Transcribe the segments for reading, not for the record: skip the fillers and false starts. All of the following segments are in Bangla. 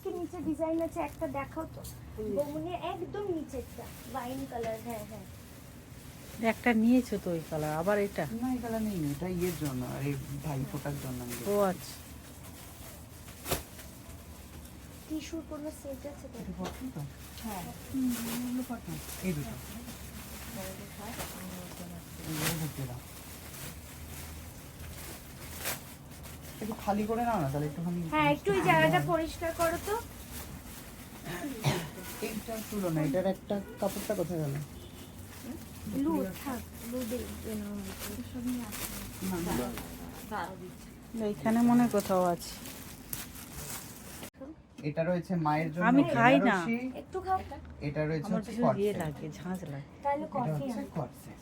কি নিচে ডিজাইন আছে একটা দেখাও তো বৌমনি, একদম নিচেরটা ওয়াইন কালার। হ্যাঁ হ্যাঁ একটা নিয়েছো তো ওই কালার, আবার এটা? না এই কালার নেই, এটা ইয়ের জন্য, এই ভাই ফোটার জন্য আমি ও আচ্ছা। টিস্যুর কোনো সেট আছে তো? এটা পছন্দ তো? হ্যাঁ এগুলো পছন্দ। এই দুটো এগুলো ঢুকিয়ে দাও। একটু খালি করে নাও না তাহলে একটুখানি। হ্যাঁ একটু এই জায়গাটা পরিষ্কার করো তো। এইটা তুলো না, এটার একটা কাপড়টা কোথায় গেল? ব্লু থাক, ব্লু দে যেন এইখানে মনে হয় কোথাও আছে। এটা রয়েছে মায়ের জন্য আমি খাই না। বেনারসি, একটু খাও এটা রয়েছে আমার হচ্ছে কিছু কট ইয়ে সেট। লাগে, ঝাঁঝ লাগে। তাহলে এটা কফি হচ্ছে কট সেট।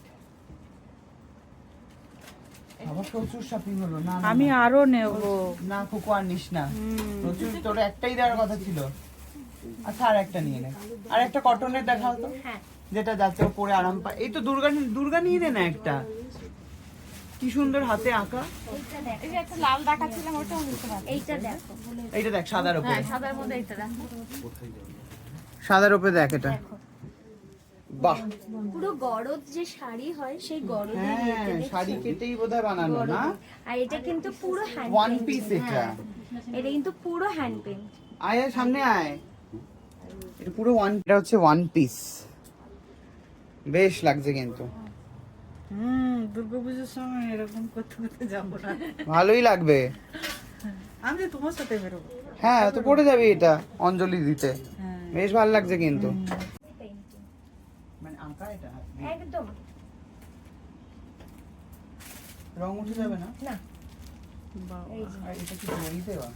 আবার প্রচুর শপিং হলো। না না, আমি না। আরো নেব। না খোকো আর নিস না, প্রচুর, তোর একটাই দেওয়ার কথা ছিল। আচ্ছা আর একটা নিয়ে নে, আর একটা কটনের দেখাও তো, হ্যাঁ যেটা যাচ্ছে ও পরে আরাম পায়। এই তো দুর্গা, দুর্গা নিয়ে দে না একটা, কি সুন্দর হাতে আঁকা। এইটা দেখো, এই যে একটা লাল দেখাচ্ছিলাম ওটাও নিতে পারবে। এইটা দেখো এইটা দেখ সাদার উপরে, হ্যাঁ সাদার মধ্যে এটা দেখো। সাদার উপরে দেখ এটা, দেখো বাহ। পুরো গরদ যে শাড়ি হয় সেই গরদের হ্যাঁ শাড়ি কেটেই বোধহয় বানানো না, আর এটা কিন্তু পুরো হ্যান্ড ওয়ান পিস এটা। এটা কিন্তু পুরো হ্যান্ড পেইন্ট। আয় আয়, সামনে আয়। এটা পুরো ওয়ান, এটা হচ্ছে ওয়ান পিস, বেশ লাগছে কিন্তু, দুর্গাপুজোর সময় এরকম করতে করতে যাবো না। ভালোই লাগবে। আমি তো তোমার সাথে বেরোবো। হ্যাঁ তো পড়ে যাবি এটা অঞ্জলি দিতে, হ্যাঁ। বেশ ভালো লাগছে কিন্তু। পেইন্টিং মানে আঁকা এটা একদম রং উঠে যাবে না? না। বাবা। এই যে আর এটা কি জড়ি দেওয়া?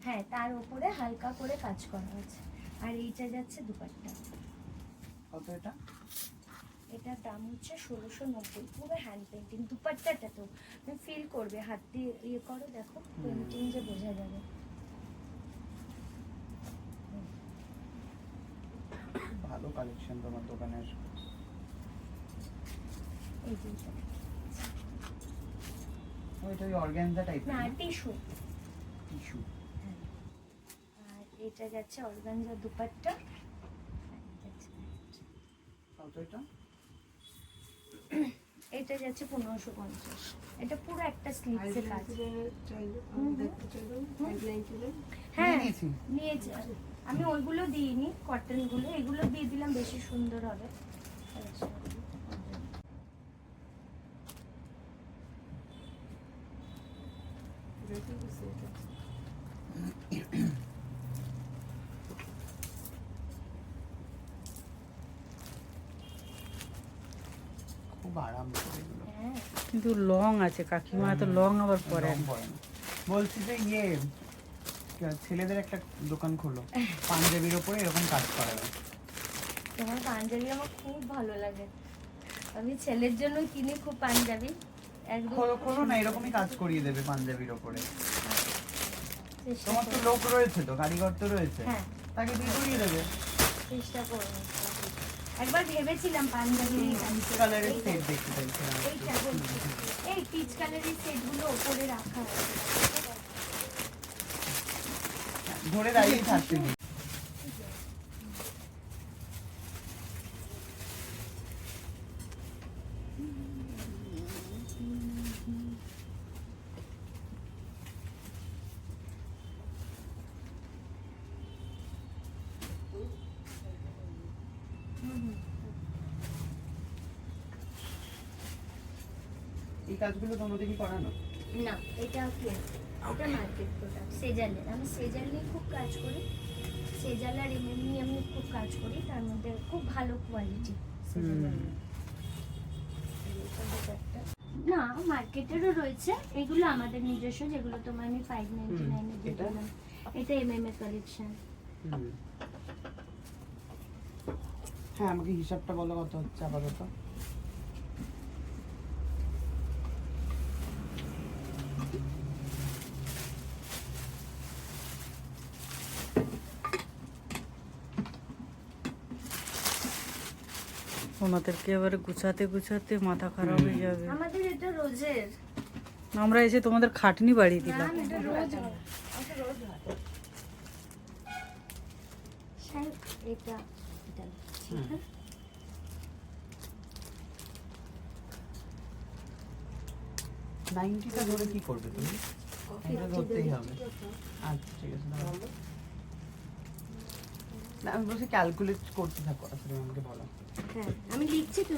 হ্যাঁ তার উপরে হালকা করে কাজ করা আছে। আর এইটা যাচ্ছে দুপাট্টা, কত এটা? এটার দাম হচ্ছে 1690, পুরো হ্যান্ড পেইন্টিং। দুপাট্টাটা তো তুমি ফিল করবে, হাত দিয়ে ইয়ে করো, দেখো পেইন্টিং যে বোঝা যাবে। ভালো কালেকশন তোমার দোকানের। এই যে এটা। ওইটা ওই অর্গানজা টাইপের না টিস্যু। টিস্যু। আর এটা যাচ্ছে অর্গানজা দুপাট্টা। কত এটা? এটা যাচ্ছে 1550। এটা পুরো একটা স্লিভসের কাজ। হ্যাঁ নিয়েছি। নিয়েছি আমি, ওইগুলো দিইনি, কটন গুলো, এগুলো দিয়ে দিলাম বেশি সুন্দর হবে। খুব আরাম করে এগুলো। হ্যাঁ কিন্তু লং আছে, কাকিমা তো লং আবার পরে রং পড়ে না। বলছি যে ইয়ে ছেলেদের একটা দোকান খোলো, পাঞ্জাবির ওপরে এরকম কাজ করাবে। তোমার পাঞ্জাবি আমার খুব ভালো লাগে, আমি ছেলের জন্য কিনি খুব পাঞ্জাবি। একদম খোলো খোলো না, এরকমই কাজ করিয়ে দেবে পাঞ্জাবির ওপরে। চেষ্টা তোমার তো করবো। লোক রয়েছে, তো কারিগর তো রয়েছে, হ্যাঁ তাকে দিয়ে করিয়ে দেবে। চেষ্টা করবো। একবার ভেবেছিলাম পাঞ্জাবি পিচ কালারের সেট দেখতে চাইছিলাম। এইটা বলছি, এই পিচ কালারের সেটগুলো ওপরে রাখা আছে। ধরে দাঁড়িয়ে থাকতে দিই। এই কাজগুলো তোমাদের কি করানো? না এটা কি, এটা মার্কেট প্রোডাক্ট সেজালের। আমি সেজাল নিয়ে খুব কাজ করি, সেজাল আর এমএম নিয়ে আমি খুব কাজ করি, তার মধ্যে খুব ভালো কোয়ালিটি না। মার্কেটেরও রয়েছে, এগুলো আমাদের নিজস্ব, যেগুলো তোমার আমি 599 এ দিয়ে এটা? দিলাম। এটা এমএম এর কালেকশন। হ্যাঁ আমাকে হিসাবটা বলো কত হচ্ছে আপাতত। ওনাদেরকে এবারে গুছাতে গুছাতে মাথা খারাপ হয়ে যাবে। আমাদের এটা রোজের, আমরা এসে তোমাদের খাটনি বাড়িয়ে না দিলাম। এটা রোজ হয়, এটা রোজ হয়। সাহেব এটা এটা লিখছি, হুম। হ্যাঁ? নাইনটিটা ধরে কি করবে তুমি? এটা ধরতেই হবে। আচ্ছা ঠিক আছে দাঁড়াও। না আমি বলছি ক্যালকুলেট করতে থাকো, আসলে আমাকে বলো। হ্যাঁ আমি লিখছি তো।